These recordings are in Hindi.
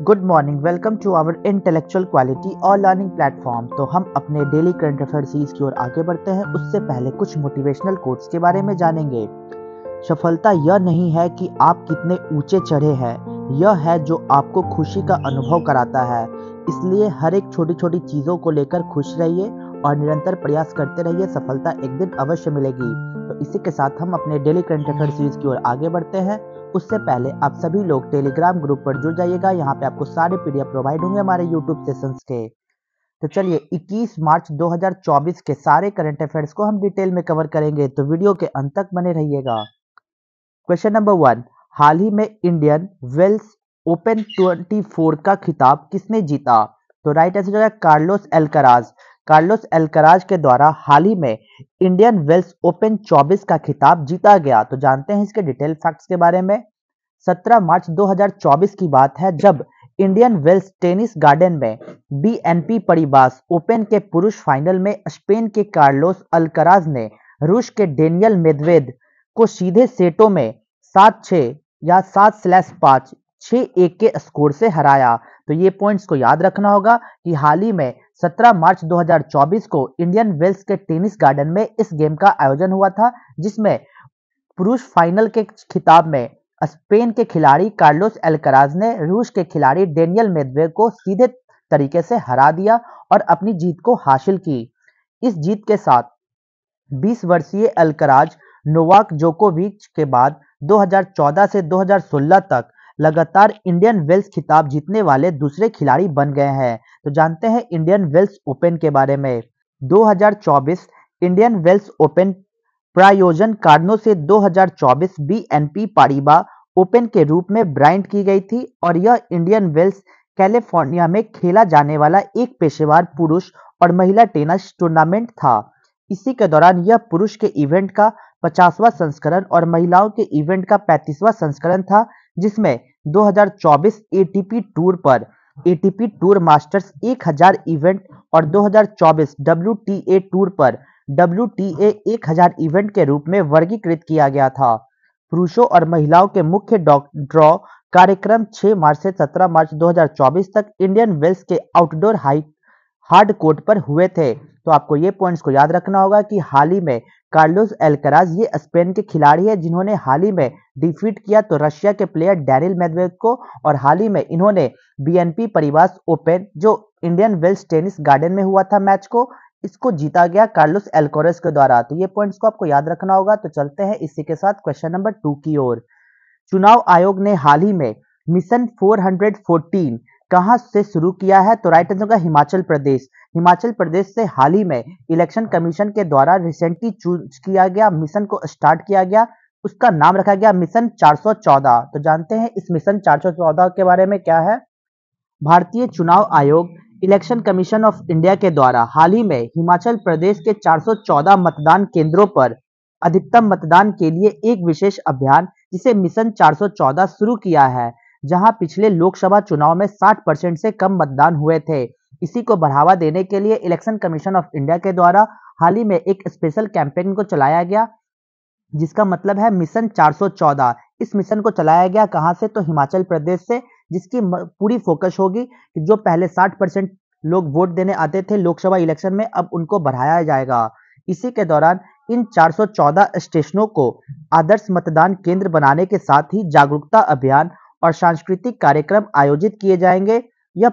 Good morning, welcome to our intellectual quality और लर्निंग प्लेटफॉर्म। तो हम अपने डेली करंट अफेयर सीरीज की ओर आगे बढ़ते हैं। उससे पहले कुछ मोटिवेशनल कोट्स के बारे में जानेंगे। सफलता यह नहीं है कि आप कितने ऊंचे चढ़े हैं, यह है जो आपको खुशी का अनुभव कराता है। इसलिए हर एक छोटी छोटी चीज़ों को लेकर खुश रहिए और निरंतर प्रयास करते रहिए, सफलता एक दिन अवश्य मिलेगी। तो इसी के साथ हम अपने डेली करंट अफेयर सीरीज की ओर आगे बढ़ते हैं। उससे पहले आप सभी लोग टेलीग्राम ग्रुप पर जुड़ जाइएगा। यहाँ पे आपको सारे पीडीएफ प्रोवाइड होंगे हमारे यूट्यूब सेशंस के। तो चलिए 21 मार्च 2024 के सारे करंट अफेयर्स को हम डिटेल में कवर करेंगे, तो वीडियो के अंत तक बने रहिएगा। क्वेश्चन नंबर 1, हाल ही में इंडियन वेल्स ओपन 24 का खिताब किसने जीता? तो राइट आंसर है कार्लोस एल्कराज। कार्लोस एल्कराज के द्वारा हाल ही में इंडियन वेल्स ओपन 24 का खिताब जीता गया। तो जानते हैं इसके डिटेल फैक्ट्स के बारे में। 17 मार्च 2024 की बात है, जब इंडियन वेल्स टेनिस गार्डन में बीएनपी परिबास ओपन के पुरुष फाइनल में स्पेन के कार्लोस अल्कराज ने रूस के डेनियल मेदवेदेव को सीधे सेटों में 7-6 या 7/5 6-1 के स्कोर से हराया। तो ये पॉइंट्स को याद रखना होगा कि हाल ही में 17 मार्च 2024 को इंडियन वेल्स के टेनिस गार्डन में इस गेम का आयोजन हुआ था, जिसमें पुरुष फाइनल के खिताब में स्पेन के खिलाड़ी कार्लोस एल्कराज ने रूस के खिलाड़ी डेनियल मेदवेदेव को सीधे तरीके से हरा दिया और अपनी जीत को हासिल की। इस जीत के साथ 20 वर्षीय एल्कराज नोवाक जोकोविच के बाद 2014 से 2016 तक लगातार इंडियन वेल्स खिताब जीतने वाले दूसरे खिलाड़ी बन गए हैं। तो जानते हैं इंडियन वेल्स ओपन के बारे में। 2024 इंडियन वेल्स ओपन प्रायोजन कारणों से 2024 बीएनपी पारिबा ओपन के रूप में ब्रांड की गई थी और यह इंडियन वेल्स कैलिफोर्निया में खेला जाने वाला एक पेशेवर पुरुष और महिला टेनिस टूर्नामेंट था। इसी के दौरान यह पुरुष के इवेंट का 50वां संस्करण और महिलाओं के इवेंट का 35वां संस्करण था, जिसमें 2024 एटीपी टूर पर एटीपी टूर मास्टर्स 1000 इवेंट और 2024 डब्ल्यूटीए टूर पर डब्ल्यूटीए 1000 इवेंट के रूप में वर्गीकृत किया गया था। पुरुषों और महिलाओं के मुख्य ड्रॉ कार्यक्रम 6 मार्च से 17 मार्च 2024 तक इंडियन वेल्स के आउटडोर हार्ड कोर्ट पर हुए थे। तो आपको ये पॉइंट्स को याद रखना होगा कि हाल ही में कार्लोस एल्कराज ये स्पेन के खिलाड़ी है जिन्होंने हाल ही में डिफीट किया तो रशिया के प्लेयर डेनियल मेदवेदेव को, और हाल ही में इन्होंने बीएनपी परिबास ओपन जो इंडियन वेल्स टेनिस गार्डन में हुआ था मैच को, इसको जीता गया कार्लोस एल्कराज के द्वारा। तो ये पॉइंट्स को आपको याद रखना होगा। तो चलते हैं इसी के साथ क्वेश्चन नंबर 2 की ओर। चुनाव आयोग ने हाल ही में मिशन 414 कहां से शुरू किया है? तो राइट आंसर होगा हिमाचल प्रदेश। हिमाचल प्रदेश से हाल ही में इलेक्शन कमीशन के द्वारा रिसेंटली चूज किया गया मिशन को स्टार्ट किया गया, उसका नाम रखा गया मिशन 414। तो जानते हैं इस मिशन 414 के बारे में क्या है। भारतीय चुनाव आयोग इलेक्शन कमीशन ऑफ इंडिया के द्वारा हाल ही में हिमाचल प्रदेश के 414 मतदान केंद्रों पर अधिकतम मतदान के लिए एक विशेष अभियान जिसे मिशन 414 शुरू किया है, जहां पिछले लोकसभा चुनाव में 60% से कम मतदान हुए थे। इसी को बढ़ावा देने के लिए इलेक्शन कमीशन ऑफ इंडिया के द्वारा हाल ही में एक स्पेशल कैंपेन को चलाया गया, जिसका मतलब है मिशन 414। इस मिशन को चलाया गया कहां से? तो हिमाचल प्रदेश से, जिसकी पूरी फोकस होगी कि जो पहले 60% लोग वोट देने आते थे लोकसभा इलेक्शन में, अब उनको बढ़ाया जाएगा। इसी के दौरान इन 414 स्टेशनों को आदर्श मतदान केंद्र बनाने के साथ ही जागरूकता अभियान और सांस्कृतिक कार्यक्रम आयोजित किए जाएंगे। यह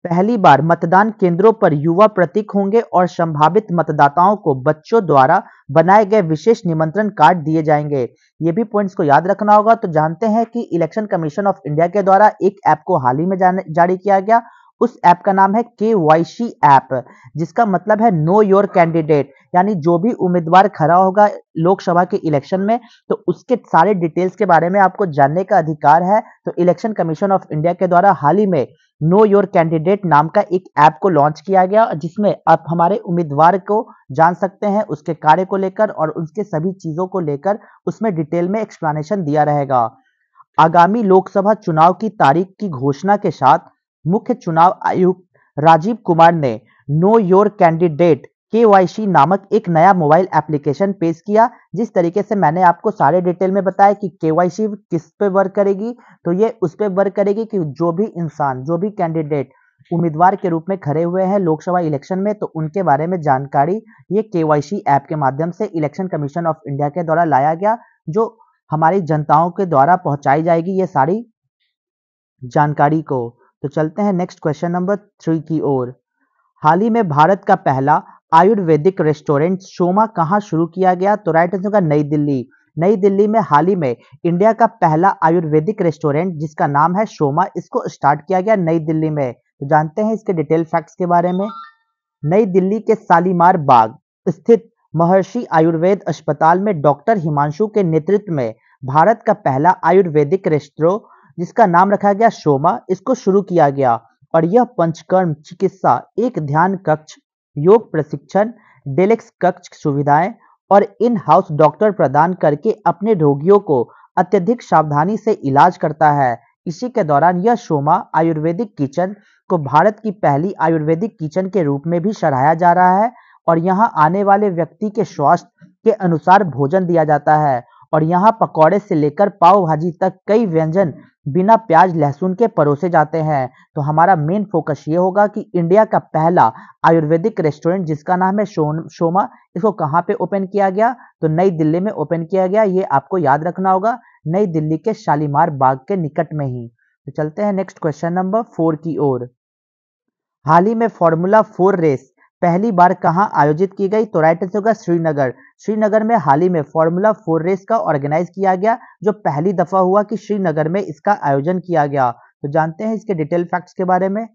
पहली बार मतदान केंद्रों पर युवा प्रतीक होंगे और संभावित मतदाताओं को बच्चों द्वारा बनाए गए विशेष निमंत्रण कार्ड दिए जाएंगे। ये भी पॉइंट्स को याद रखना होगा। तो जानते हैं कि इलेक्शन कमीशन ऑफ इंडिया के द्वारा एक ऐप को हाल ही में जारी किया गया। उस ऐप का नाम है केवाईसी ऐप, जिसका मतलब है नो योर कैंडिडेट, यानी जो भी उम्मीदवार खड़ा होगा लोकसभा के इलेक्शन में तो उसके सारे डिटेल्स के बारे में आपको जानने का अधिकार है। तो इलेक्शन कमीशन ऑफ इंडिया के द्वारा हाल ही में नो योर कैंडिडेट नाम का एक ऐप को लॉन्च किया गया, जिसमें आप हमारे उम्मीदवार को जान सकते हैं, उसके कार्य को लेकर और उसके सभी चीजों को लेकर उसमें डिटेल में एक्सप्लेनेशन दिया रहेगा। आगामी लोकसभा चुनाव की तारीख की घोषणा के साथ मुख्य चुनाव आयुक्त राजीव कुमार ने नो योर कैंडिडेट KYC नामक एक नया मोबाइल एप्लीकेशन पेश किया। जिस तरीके से मैंने आपको सारे डिटेल में बताया कि KYC किस पे वर्क करेगी, तो ये उस पे वर्क करेगी कि जो भी इंसान, जो भी कैंडिडेट उम्मीदवार के रूप में खड़े हुए हैं लोकसभा इलेक्शन में, तो उनके बारे में जानकारी ये KYC ऐप के माध्यम से इलेक्शन कमीशन ऑफ इंडिया के द्वारा लाया गया, जो हमारी जनताओं के द्वारा पहुंचाई जाएगी ये सारी जानकारी को। तो चलते हैं नेक्स्ट क्वेश्चन नंबर 3 की ओर। हाल ही में भारत का पहला आयुर्वेदिक रेस्टोरेंट सोमा कहाँ शुरू किया गया? तो राइट आंसर होगा नई दिल्ली। नई दिल्ली में हाल ही में इंडिया का पहला आयुर्वेदिक रेस्टोरेंट जिसका नाम है सोमा, इसको स्टार्ट किया गया नई दिल्ली में। तो जानते हैं इसके डिटेल फैक्ट्स के बारे में। नई दिल्ली के शालीमार बाग स्थित महर्षि आयुर्वेद अस्पताल में डॉक्टर हिमांशु के नेतृत्व में भारत का पहला आयुर्वेदिक रेस्टोरेंट जिसका नाम रखा गया सोमा, इसको शुरू किया गया। और यह पंचकर्म चिकित्सा, एक ध्यान कक्ष, योग प्रशिक्षण, डेलेक्स कक्ष सुविधाएं और इन हाउस डॉक्टर प्रदान करके अपने रोगियों को अत्यधिक सावधानी से इलाज करता है। इसी के दौरान यह सोमा आयुर्वेदिक किचन को भारत की पहली आयुर्वेदिक किचन के रूप में भी सराहा जा रहा है। और यहाँ आने वाले व्यक्ति के स्वास्थ्य के अनुसार भोजन दिया जाता है। और यहाँ पकौड़े से लेकर पाव भाजी तक कई व्यंजन बिना प्याज लहसुन के परोसे जाते हैं। तो हमारा मेन फोकस ये होगा कि इंडिया का पहला आयुर्वेदिक रेस्टोरेंट जिसका नाम है सोमा, इसको कहाँ पे ओपन किया गया? तो नई दिल्ली में ओपन किया गया। ये आपको याद रखना होगा, नई दिल्ली के शालीमार बाग के निकट में ही। तो चलते हैं नेक्स्ट क्वेश्चन नंबर 4 की ओर। हाल ही में फॉर्मूला 4 रेस पहली बार कहां आयोजित की गई? तो राइट आंसर होगा श्रीनगर। श्रीनगर में हाल ही में फॉर्मूला 4 रेस का ऑर्गेनाइज किया गया, जो पहली दफा हुआ कि श्रीनगर में इसका आयोजन किया गया। तो जानते हैं इसके डिटेल फैक्ट्स के बारे में।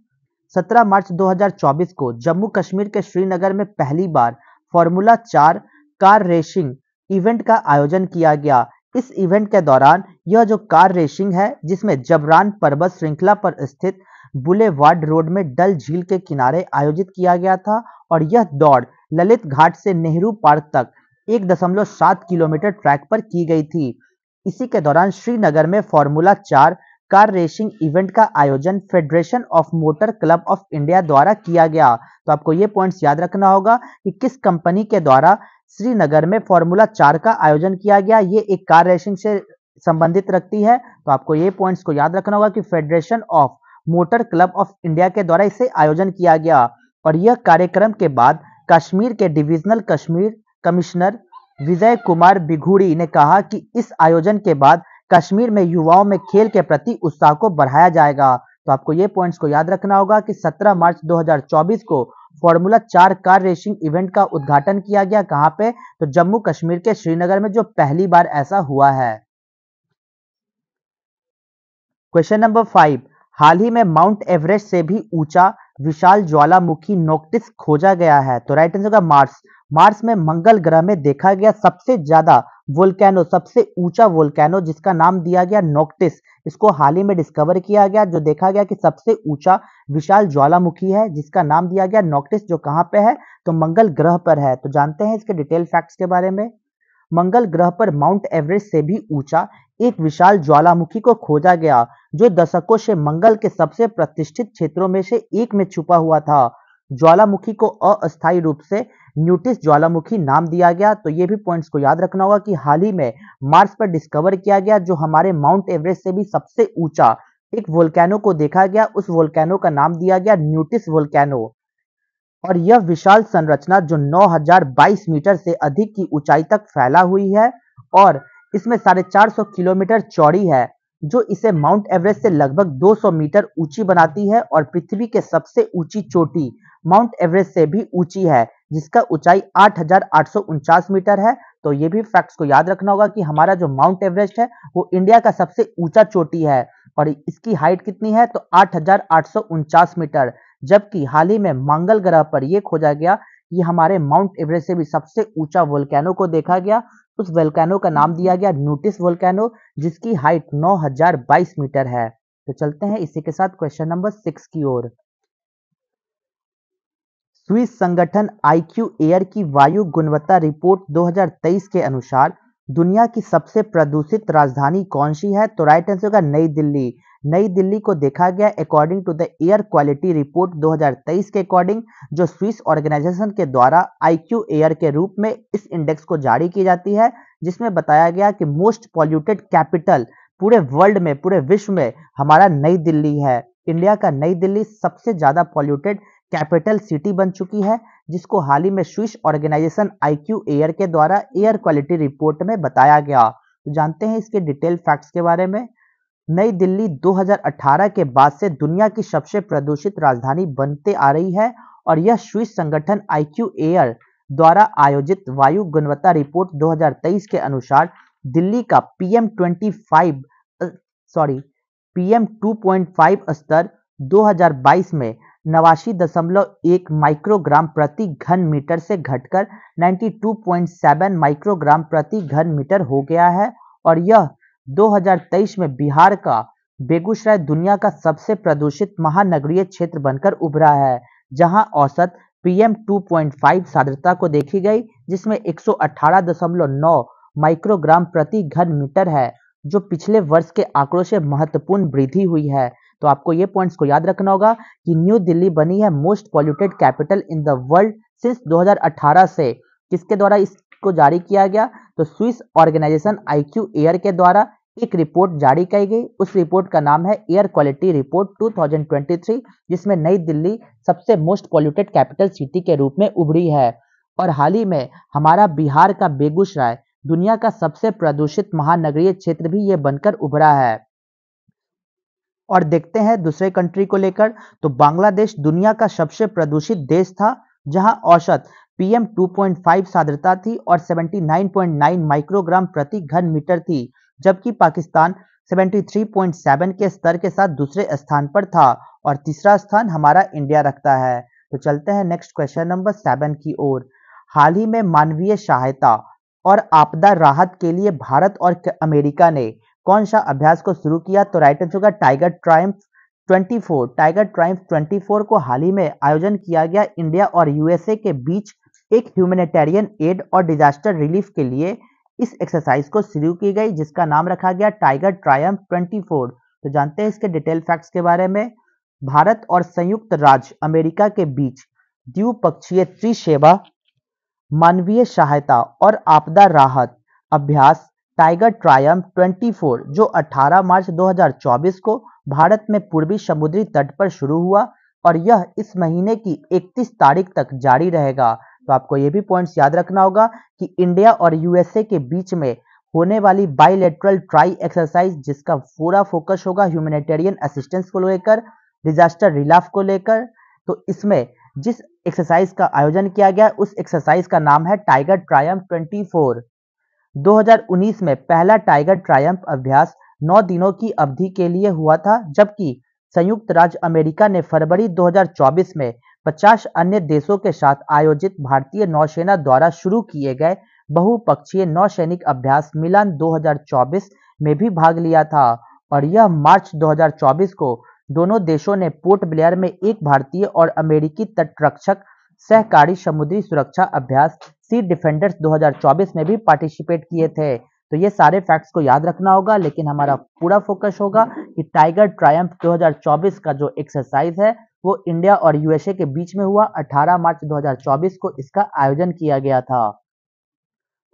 17 मार्च 2024 को जम्मू कश्मीर के श्रीनगर में पहली बार फॉर्मूला 4 कार रेसिंग इवेंट का आयोजन किया गया। इस इवेंट के दौरान यह जो कार रेसिंग है, जिसमें जबरान पर्वत श्रृंखला पर स्थित बुलेवार्ड रोड में डल झील के किनारे आयोजित किया गया था। और यह दौड़ ललित घाट से नेहरू पार्क तक 1.7 किलोमीटर ट्रैक पर की गई थी। इसी के दौरान श्रीनगर में फॉर्मूला 4 कार रेसिंग इवेंट का आयोजन federation of motor club of India द्वारा किया गया। तो आपको ये पॉइंट्स याद रखना होगा कि किस कंपनी के द्वारा श्रीनगर में फॉर्मूला 4 का आयोजन किया गया। ये एक कार रेसिंग से संबंधित रखती है। तो आपको ये पॉइंट्स को याद रखना होगा कि federation of motor club of India के द्वारा इसे आयोजन किया गया। और यह कार्यक्रम के बाद कश्मीर के डिविजनल कश्मीर कमिश्नर विजय कुमार बिघुड़ी ने कहा कि इस आयोजन के बाद कश्मीर में युवाओं में खेल के प्रति उत्साह को बढ़ाया जाएगा। तो आपको ये पॉइंट्स को याद रखना होगा कि 17 मार्च 2024 को फॉर्मूला 4 कार रेसिंग इवेंट का उद्घाटन किया गया। कहां पे? तो जम्मू कश्मीर के श्रीनगर में, जो पहली बार ऐसा हुआ है। Question number 5। हाल ही में माउंट एवरेस्ट से भी ऊंचा विशाल ज्वालामुखी नोक्टिस खोजा गया है। तो राइट आंसर होगा मार्स। मार्स में मंगल ग्रह में देखा गया सबसे ज्यादा वोल्केनो, सबसे ऊंचा वोल्केनो जिसका नाम दिया गया नोक्टिस, इसको हाल ही में डिस्कवर किया गया, जो देखा गया कि सबसे ऊंचा विशाल ज्वालामुखी है जिसका नाम दिया गया नोक्टिस, जो कहां पे है? तो मंगल ग्रह पर है। तो जानते हैं इसके डिटेल फैक्ट्स के बारे में। मंगल ग्रह पर माउंट एवरेस्ट से भी ऊंचा एक विशाल ज्वालामुखी को खोजा गया, जो दशकों से मंगल के सबसे प्रतिष्ठित क्षेत्रों में से एक में छुपा हुआ था। ज्वालामुखी को अस्थायी रूप से न्यूटिस ज्वालामुखी नाम दिया गया। तो ये भी पॉइंट्स को याद रखना होगा कि हाल ही में मार्स पर डिस्कवर किया गया, जो हमारे माउंट एवरेस्ट से भी सबसे ऊंचा एक वोल्केनो को देखा गया। उस वोल्केनो का नाम दिया गया न्यूटिस वोल्केनो। और यह विशाल संरचना जो 9022 मीटर से अधिक की ऊंचाई तक फैला हुई है और इसमें 450 किलोमीटर चौड़ी है, जो इसे माउंट एवरेस्ट से लगभग 200 मीटर ऊंची बनाती है। और पृथ्वी के सबसे ऊंची चोटी माउंट एवरेस्ट से भी ऊंची है, जिसका ऊंचाई 8849 मीटर है। तो ये भी फैक्ट्स को याद रखना होगा कि हमारा जो माउंट एवरेस्ट है वो इंडिया का सबसे ऊंचा चोटी है और इसकी हाइट कितनी है? तो 8849 मीटर। जबकि हाल ही में मंगल ग्रह पर यह खोजा गया कि हमारे माउंट एवरेस्ट से भी सबसे ऊंचा वोल्केनो को देखा गया। उस वोल्केनो का नाम दिया गया न्यूटिस वोल्केनो, जिसकी हाइट 9022 मीटर है। तो चलते हैं इसी के साथ क्वेश्चन नंबर 6 की ओर। स्विस संगठन IQ एयर की वायु गुणवत्ता रिपोर्ट 2023 के अनुसार दुनिया की सबसे प्रदूषित राजधानी कौन सी है? तो राइट आंसर होगा नई दिल्ली। नई दिल्ली को देखा गया according to the air quality report 2023 के अकॉर्डिंग, जो स्विस ऑर्गेनाइजेशन के द्वारा IQ एयर के रूप में इस इंडेक्स को जारी की जाती है, जिसमें बताया गया कि मोस्ट पॉल्यूटेड कैपिटल पूरे वर्ल्ड में, पूरे विश्व में हमारा नई दिल्ली है। इंडिया का नई दिल्ली सबसे ज्यादा पॉल्यूटेड कैपिटल सिटी बन चुकी है, जिसको हाल ही में स्विस ऑर्गेनाइजेशन IQ एयर के द्वारा एयर क्वालिटी रिपोर्ट में बताया गया। तो जानते हैं इसके डिटेल फैक्ट्स के बारे में। नई दिल्ली 2018 के बाद से दुनिया की सबसे प्रदूषित राजधानी बनते आ रही है, और यह स्विस संगठन IQ एयर द्वारा आयोजित वायु गुणवत्ता रिपोर्ट 2023 के अनुसार दिल्ली का PM 2.5 स्तर 2022 में 89.1 माइक्रोग्राम प्रति घन मीटर से घटकर 92.7 माइक्रोग्राम प्रति घन मीटर हो गया है, और यह 2023 में बिहार का बेगूसराय दुनिया का सबसे प्रदूषित महानगरीय क्षेत्र बनकर उभरा है, जहां औसत PM 2.5 सान्द्रता को देखी गई, जिसमें 118.9 माइक्रोग्राम प्रति घन मीटर है, जो पिछले वर्ष के आंकड़ों से महत्वपूर्ण वृद्धि हुई है। तो आपको ये पॉइंट्स को याद रखना होगा कि न्यू दिल्ली बनी है most polluted capital in the world since 2018 से। किसके द्वारा इसको जारी किया गया? तो स्विस ऑर्गेनाइजेशन IQ एयर के द्वारा एक रिपोर्ट जारी की गई। उस रिपोर्ट का नाम है एयर क्वालिटी रिपोर्ट 2023, जिसमें नई दिल्ली सबसे मोस्ट पॉल्यूटेड कैपिटल सिटी के रूप में उभरी है। और हाल ही में हमारा बिहार का बेगूसराय दुनिया का सबसे प्रदूषित महानगरीय क्षेत्र भी ये बनकर उभरा है। और देखते हैं दूसरे कंट्री को लेकर, तो बांग्लादेश दुनिया का सबसे प्रदूषित देश था, जहां औसत PM 2.5 सान्द्रता थी और 79.9 माइक्रोग्राम प्रति घन मीटर थी, जबकि पाकिस्तान 73.7 के स्तर के साथ दूसरे स्थान पर था, और तीसरा स्थान हमारा इंडिया रखता है। तो चलते हैं नेक्स्ट क्वेश्चन नंबर 7 की ओर। हाल ही में मानवीय सहायता और आपदा राहत के लिए भारत और अमेरिका ने कौन सा अभ्यास को शुरू किया? तो राइट आंसर होगा टाइगर ट्रायम्फ 24। टाइगर ट्रायम्फ 24 को हाल ही में आयोजन किया गया इंडिया और USA के बीच एक ह्यूमैनिटेरियन एड और डिजास्टर रिलीफ के लिए इस एक्सरसाइज को शुरू की गई, जिसका नाम रखा गया टाइगर ट्रायम्फ 24। तो जानते हैं इसके डिटेल फैक्ट्स के बारे में। भारत और संयुक्त राज्य अमेरिका के बीच द्विपक्षीय त्रिसेवा मानवीय सहायता और आपदा राहत अभ्यास टाइगर ट्रायम्फ 24, जो 18 मार्च 2024 को भारत में पूर्वी समुद्री तट पर शुरू हुआ, और यह इस महीने की 31 तारीख तक जारी रहेगा। तो आपको ये भी पॉइंट्स याद रखना होगा कि इंडिया और USA के बीच में होने वाली बाइलेटरल ट्राई एक्सरसाइज, जिसका पूरा फोकस होगा ह्यूमैनिटेरियन असिस्टेंस को लेकर, डिजास्टर रिलीफ को लेकर, तो इसमें जिस एक्सरसाइज का आयोजन किया गया उस एक्सरसाइज का नाम है टाइगर ट्रायम्फ 24। 2019 में पहला टाइगर ट्रायम्फ अभ्यास 9 दिनों की अवधि के लिए हुआ था, जबकि संयुक्त राज्य अमेरिका ने फरवरी 2024 में 50 अन्य देशों के साथ आयोजित भारतीय नौसेना द्वारा शुरू किए गए बहुपक्षीय नौसैनिक अभ्यास मिलान 2024 में भी भाग लिया था, और यह मार्च 2024 को दोनों देशों ने पोर्ट ब्लेयर में एक भारतीय और अमेरिकी तटरक्षक सहकारी समुद्री सुरक्षा अभ्यास सी डिफेंडर्स 2024 में भी पार्टिसिपेट किए थे। तो ये सारे फैक्ट्स को याद रखना होगा, लेकिन हमारा पूरा फोकस होगा कि टाइगर ट्रायम्फ 2024 का जो एक्सरसाइज है वो इंडिया और USA के बीच में हुआ। 18 मार्च 2024 को इसका आयोजन किया गया था।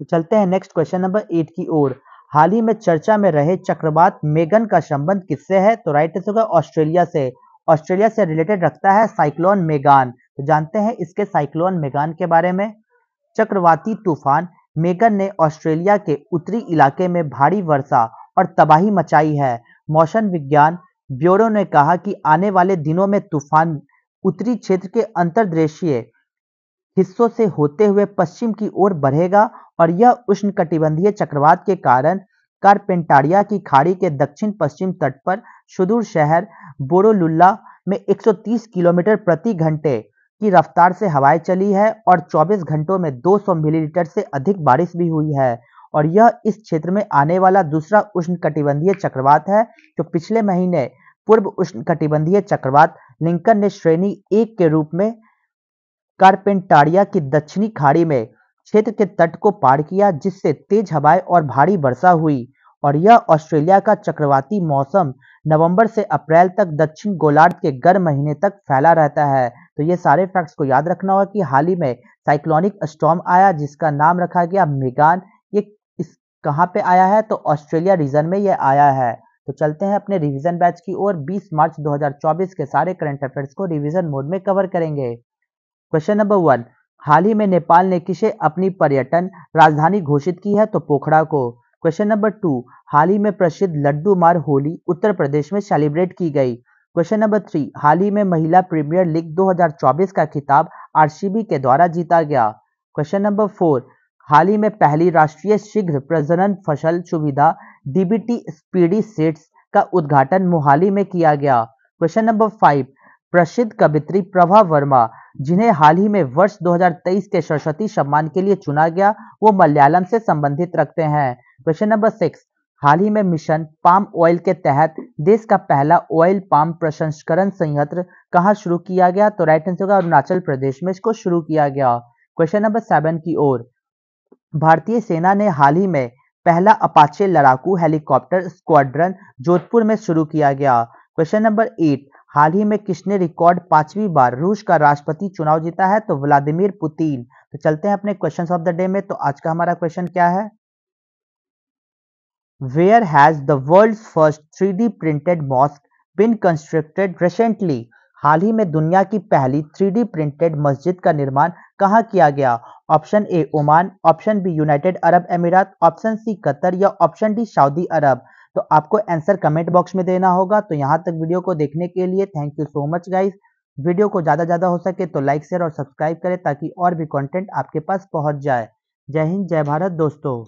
तो चलते हैं नेक्स्ट क्वेश्चन नंबर 8 की ओर। हाल ही में चर्चा में रहे चक्रवात मेगन का संबंध किससे है? तो राइट आंसर होगा ऑस्ट्रेलिया से। ऑस्ट्रेलिया से रिलेटेड रखता है साइक्लोन मेगान। तो जानते हैं इसके साइक्लोन मेगान के बारे में। चक्रवाती तूफान मेगन ने ऑस्ट्रेलिया के उत्तरी इलाके में भारी वर्षा और तबाही मचाई है। मौसम विज्ञान ब्यूरो ने कहा कि आने वाले दिनों में तूफान उत्तरी क्षेत्र के अंतर्देशीय हिस्सों से होते हुए पश्चिम की ओर बढ़ेगा, और यह उष्णकटिबंधीय चक्रवात के कारण कारपेंटारिया की खाड़ी के दक्षिण पश्चिम तट पर सुदूर शहर बोरोलुल्ला में 130 किलोमीटर प्रति घंटे की रफ्तार से हवाएं चली है, और 24 घंटों में 200 मिलीमीटर से अधिक बारिश भी हुई है। और यह इस क्षेत्र में आने वाला दूसरा उष्णकटिबंधीय चक्रवात है, जो पिछले महीने पूर्व उष्णकटिबंधीय चक्रवात लिंकन ने श्रेणी 1 के रूप में कारपेंटारिया की दक्षिणी खाड़ी में क्षेत्र के तट को पार किया, जिससे तेज हवाएं और भारी वर्षा हुई, और यह ऑस्ट्रेलिया का चक्रवाती मौसम नवंबर से अप्रैल तक दक्षिण गोलार्ध के गर्म महीने तक फैला रहता है। तो ये सारे फैक्ट्स को याद रखना होगा कि हाल ही में साइक्लोनिक स्टॉर्म आया जिसका नाम रखा गया मेगान। ये इस कहाँ पे आया है? तो ऑस्ट्रेलिया रीजन में ये आया है। तो चलते हैं अपने रिवीजन बैच की ओर। 20 मार्च 2024 के सारे करंट अफेयर्स को रिवीजन मोड में कवर करेंगे। क्वेश्चन नंबर 1, हाल ही में नेपाल ने किसे अपनी पर्यटन राजधानी घोषित की है? तो पोखरा को। क्वेश्चन नंबर 2, हाल ही में प्रसिद्ध लड्डू मार होली उत्तर प्रदेश में सेलिब्रेट की गई। क्वेश्चन नंबर 3, हाल ही में महिला प्रीमियर लीग 2024 का खिताब आरसीबी के द्वारा जीता गया। क्वेश्चन नंबर 4, हाल ही में पहली राष्ट्रीय शीघ्र प्रजनन फसल सुविधा डीबीटी स्पीडी सीड्स का उद्घाटन मोहाली में किया गया। क्वेश्चन नंबर 5, प्रसिद्ध कवियत्री प्रभा वर्मा जिन्हें हाल ही में वर्ष 2023 के सरस्वती सम्मान के लिए चुना गया, वो मलयालम से संबंधित रखते हैं। क्वेश्चन नंबर 6, हाल ही में मिशन पाम ऑयल के तहत देश का पहला ऑयल पाम प्रसंस्करण संयंत्र कहां शुरू किया गया? तो राइट आंसर होगा अरुणाचल प्रदेश में इसको शुरू किया गया। क्वेश्चन नंबर 7 की ओर, भारतीय सेना ने हाल ही में पहला अपाचे लड़ाकू हेलीकॉप्टर स्क्वाड्रन जोधपुर में शुरू किया गया। क्वेश्चन नंबर 8, हाल ही में किसने रिकॉर्ड 5वीं बार रूस का राष्ट्रपति चुनाव जीता है? तो व्लादिमीर पुतिन। तो चलते हैं अपने क्वेश्चंस ऑफ द डे में। तो आज का हमारा क्वेश्चन क्या है? Where has the world's first 3D printed mosque been constructed recently? हाल ही में दुनिया की पहली 3D प्रिंटेड मस्जिद का निर्माण कहाँ किया गया? Option A Oman, option B United Arab Emirates, option C Qatar या ऑप्शन डी सऊदी अरब। तो आपको आंसर कमेंट बॉक्स में देना होगा। तो यहाँ तक वीडियो को देखने के लिए thank you so much guys. Video को ज़्यादा हो सके तो लाइक शेयर और सब्सक्राइब करें ताकि और भी कंटेंट आपके पास पहुँच जाए। जय हिंद, जय भारत दोस्तों।